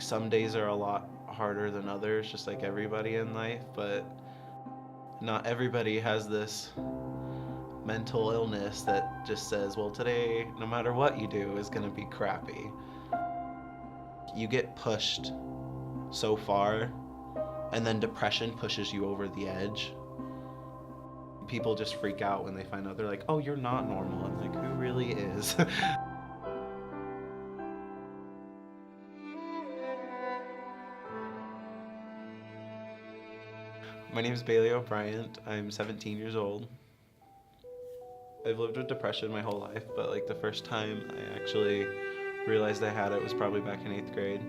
some days are a lot harder than others, just like everybody in life, but not everybody has this mental illness that just says, well, today, no matter what you do, is going to be crappy. You get pushed so far, and then depression pushes you over the edge. People just freak out when they find out. They're like, oh, you're not normal. I'm like, who really is? My name is Bailey O'Brien. I'm 17 years old. I've lived with depression my whole life, but like the first time I actually realized I had it was probably back in 8th grade.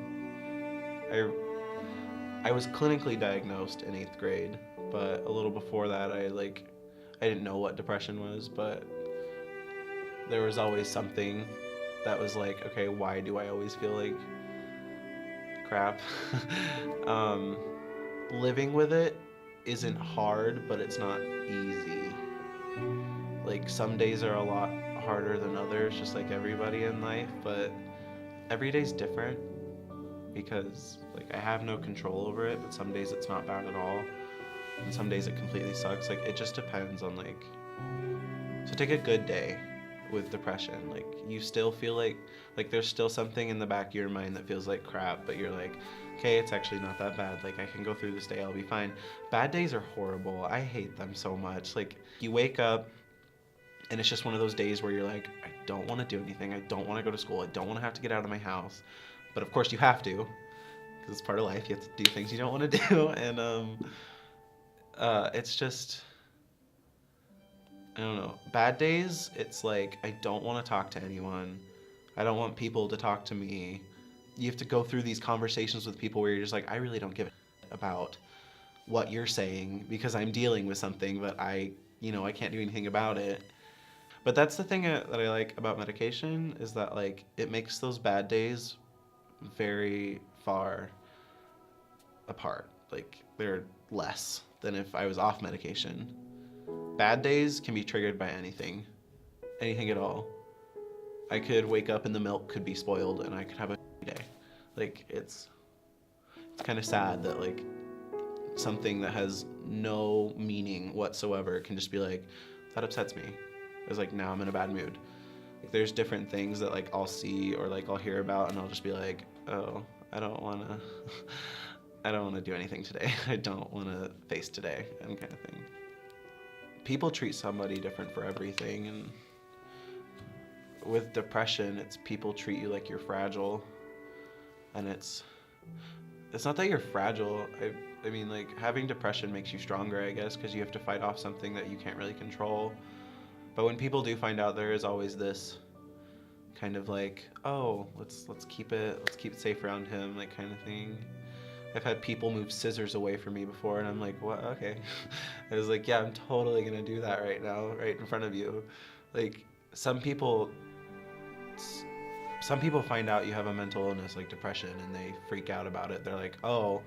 I was clinically diagnosed in 8th grade, but a little before that I didn't know what depression was, but there was always something that was like, okay, why do I always feel like crap? Living with it isn't hard, but it's not easy. Like some days are a lot harder than others, just like everybody in life, but every day's different because like I have no control over it, but some days it's not bad at all. And some days it completely sucks. Like it just depends on so take a good day with depression. Like you still feel like there's still something in the back of your mind that feels like crap, but you're like, okay, it's actually not that bad. Like I can go through this day, I'll be fine. Bad days are horrible. I hate them so much. Like you wake up and it's just one of those days where you're like, I don't want to do anything. I don't want to go to school. I don't want to have to get out of my house. But of course you have to, because it's part of life. You have to do things you don't want to do. And it's just, I don't know. Bad days, it's like, I don't want to talk to anyone. I don't want people to talk to me. You have to go through these conversations with people where you're just like, I really don't give a about what you're saying because I'm dealing with something, but I can't do anything about it. But that's the thing that I like about medication is that like it makes those bad days very far apart. Like they're less than if I was off medication. Bad days can be triggered by anything at all. I could wake up and the milk could be spoiled and I could have a day. Like it's kind of sad that like something that has no meaning whatsoever can just be like, that upsets me. It's like, now I'm in a bad mood. Like, there's different things that like I'll see or like I'll hear about and I'll just be like, oh, I don't want to do anything today. I don't want to face today, and kind of thing. People treat somebody different for everything, and with depression, it's people treat you like you're fragile, and it's not that you're fragile. I mean, like, having depression makes you stronger, I guess, because you have to fight off something that you can't really control. But when people do find out, there is always this kind of like, oh, let's keep it safe around him, like kind of thing. I've had people move scissors away from me before, and I'm like, what? Okay. I was like, yeah, I'm totally gonna do that right now, right in front of you. Like, some people find out you have a mental illness like depression, and they freak out about it. They're like, oh,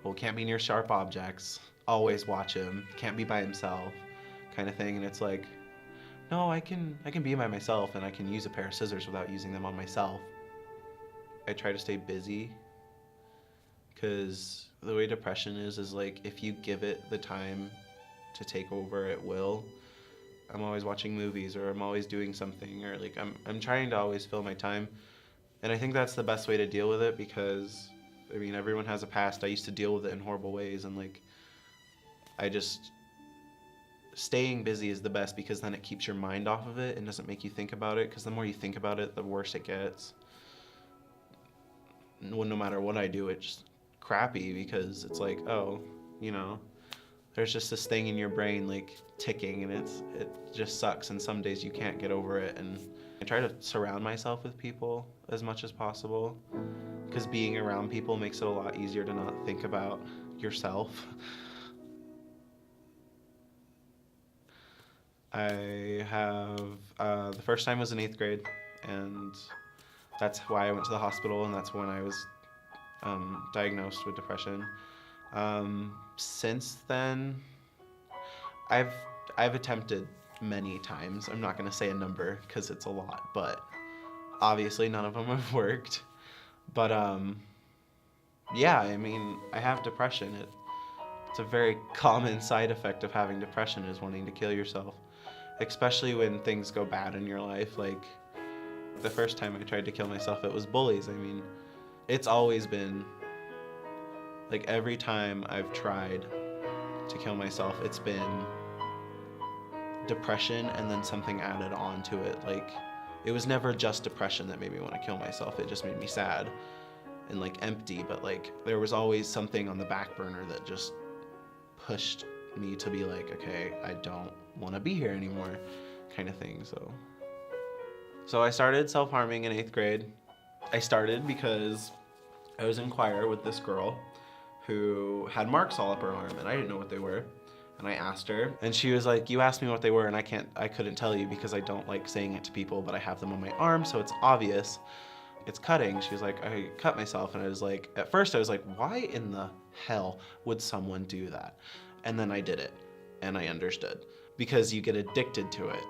well, can't be near sharp objects. Always watch him. Can't be by himself, kind of thing. And it's like, no, I can be by myself, and I can use a pair of scissors without using them on myself. I try to stay busy, because the way depression is like, if you give it the time to take over, it will. I'm always watching movies, or I'm always doing something, or like I'm trying to always fill my time. And I think that's the best way to deal with it, because I mean, everyone has a past. I used to deal with it in horrible ways, and like staying busy is the best, because then it keeps your mind off of it and doesn't make you think about it, because the more you think about it, the worse it gets. No matter what I do, it's crappy, because it's like, oh, there's just this thing in your brain like ticking, and it just sucks, and some days you can't get over it. And I try to surround myself with people as much as possible, because being around people makes it a lot easier to not think about yourself. I have, the first time was in 8th grade, and that's why I went to the hospital, and that's when I was diagnosed with depression. Since then, I've attempted many times. I'm not gonna say a number because it's a lot, but obviously none of them have worked. But Yeah, I mean, I have depression. It's a very common side effect of having depression is wanting to kill yourself, especially when things go bad in your life. Like the first time I tried to kill myself, it was bullies. I mean, it's always been like every time I've tried to kill myself, it's been depression and then something added on to it. Like it was never just depression that made me want to kill myself. It just made me sad and like empty, but like there was always something on the back burner that just pushed me to be like, okay, I don't want to be here anymore, kind of thing. So I started self-harming in 8th grade. I started because I was in choir with this girl who had marks all up her arm, and I didn't know what they were. And I asked her, and she was like, you asked me what they were, and I couldn't tell you because I don't like saying it to people, but I have them on my arm, so it's obvious. It's cutting. She was like, I cut myself, and I was like, at first I was like, why in the hell would someone do that? And then I did it, and I understood. Because you get addicted to it,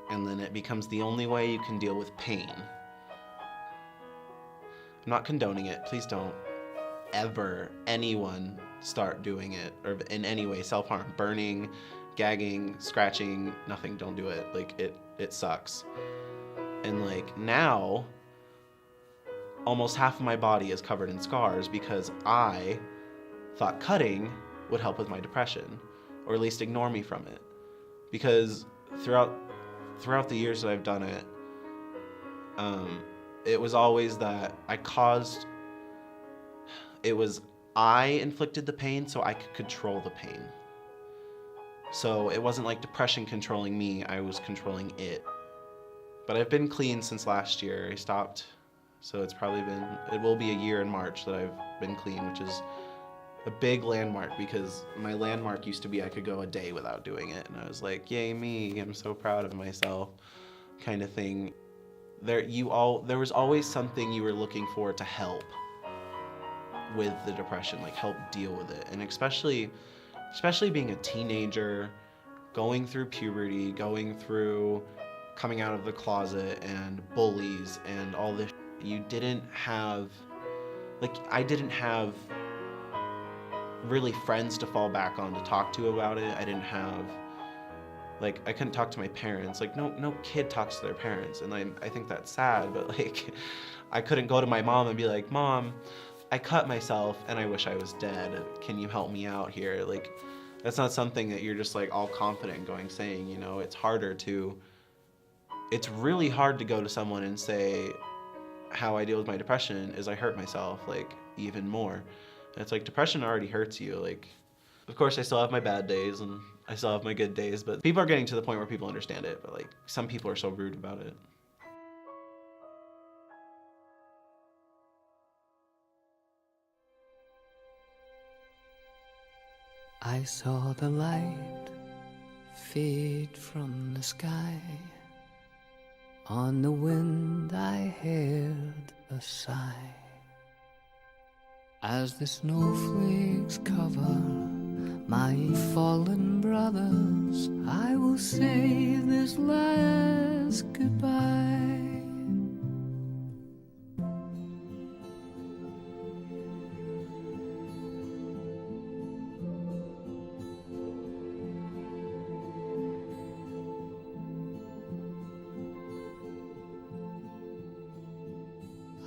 and then it becomes the only way you can deal with pain. I'm not condoning it. Please don't ever anyone start doing it, or in any way self-harm, burning, gagging, scratching, nothing. Don't do it. Like it sucks. And like now, almost half of my body is covered in scars because I thought cutting would help with my depression, or at least ignore me from it. Because throughout the years that I've done it, it was always that I inflicted the pain so I could control the pain. So it wasn't like depression controlling me, I was controlling it. But I've been clean since last year. I stopped, so it will be a year in March that I've been clean, which is a big landmark because my landmark used to be I could go a day without doing it. And I was like, yay me, I'm so proud of myself, kind of thing. There was always something you were looking for to help with the depression, like help deal with it. And especially being a teenager, going through puberty, going through coming out of the closet and bullies and all this, I didn't have really friends to fall back on to talk to about it. I couldn't talk to my parents. Like no kid talks to their parents, and I think that's sad, but like I couldn't go to my mom and be like, Mom, I cut myself and I wish I was dead. Can you help me out here? Like that's not something that you're just like all confident saying, it's really hard to go to someone and say how I deal with my depression is I hurt myself, like even more. And it's like depression already hurts you. Like, of course I still have my bad days and I still have my good days, but people are getting to the point where people understand it, but like some people are so rude about it. I saw the light fade from the sky. On the wind I heard a sigh. As the snowflakes cover my fallen brothers, I will say this last goodbye.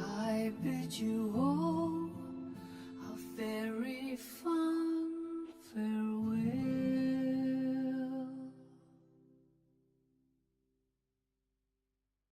I bid you